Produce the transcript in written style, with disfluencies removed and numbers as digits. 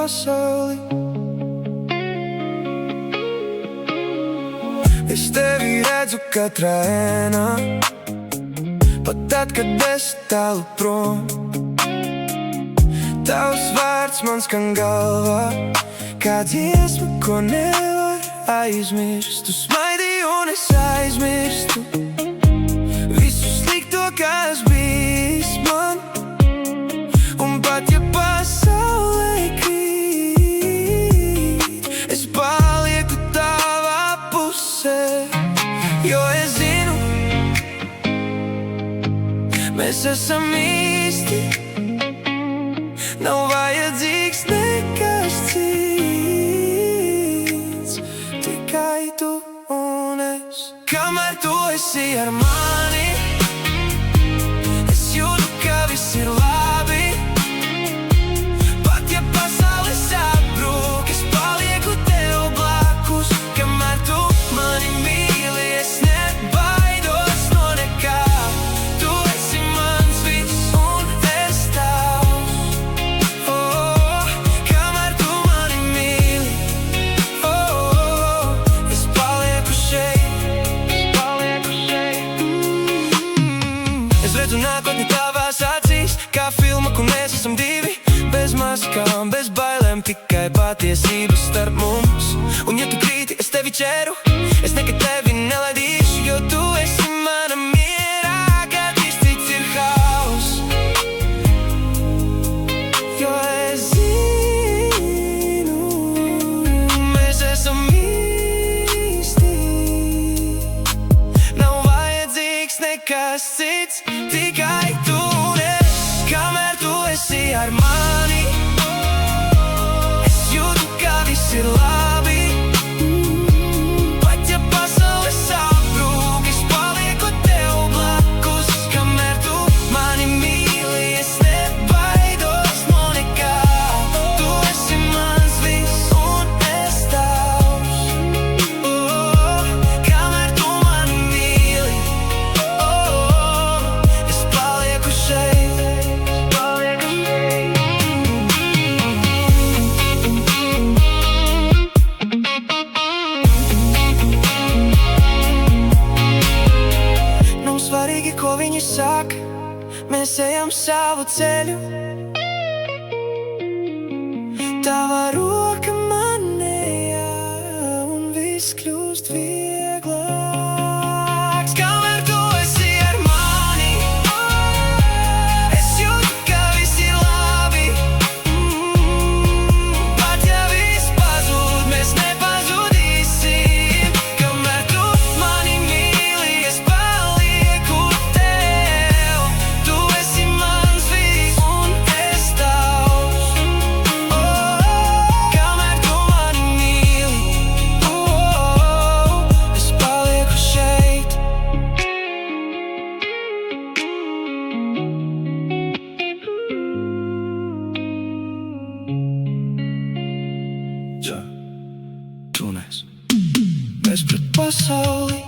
pasauli. Es tevi redzu katrā ēnā, pat tad, kad esi tālu prom. Tavs vārds man skan galvā, kā dziesma, ko nevar aizmirst. Tu smaidīji un es aizmirstu visu slikto, kas bijis man. Un pat ja pasaulē krīt, es palieku tavā pusē. Jo es zinu, mēs esam īsti. Nav vajadzīgs nekas cits, tikai tu un es. Kamēr tu esi ar mani, es jūtu, ka viss ir labi. Pat ja pasaule sabrūk, es palieku tev blakus. Kamēr tu mani mīli, es nebaidos no nekā. Tu esi mans viss un es tavs. Kamēr tu mani mīli, es palieku šeit, Es redzu nākotni tavās acīs, kā filma, kur mēs esam divi. Bez maskām, bez bailēm, tikai patiesība starp mums. Un ja tu krīti, es tevi ķeru, es nekad tevi nelaidīšu. Jo tu esi mana mierā, kad viss cits ir hauss. Jo es zinu, mēs esam īsti. Nav vajadzīgs nekas cits, tikai tu un es. Kamēr tu esi ar mani, es jūtu, ka viss ir labi. Pat ja pasaule sabrūk, es palieku tev blakus. Kamēr tu mani mīli, es nebaidos no nekā. Tu esi mans viss un es tavs. Kamēr tu mani mīli, es palieku šeit. Nav svarīgi, ko viņi saka, mēs ejam savu ceļu. Tava roka manējā un viss kļūst vieglāks. Kamēr tu esi ar mani, es jūtu, ka viss ir labi. Pat ja viss pazūd, mēs nepazudīsim. Kamēr tu mani mīli, es palieku tev. Tu esi mans viss un es tavs. Kamēr tu mani mīli, es palieku šeit. Ja, tu un es. Mēs pret pasauli.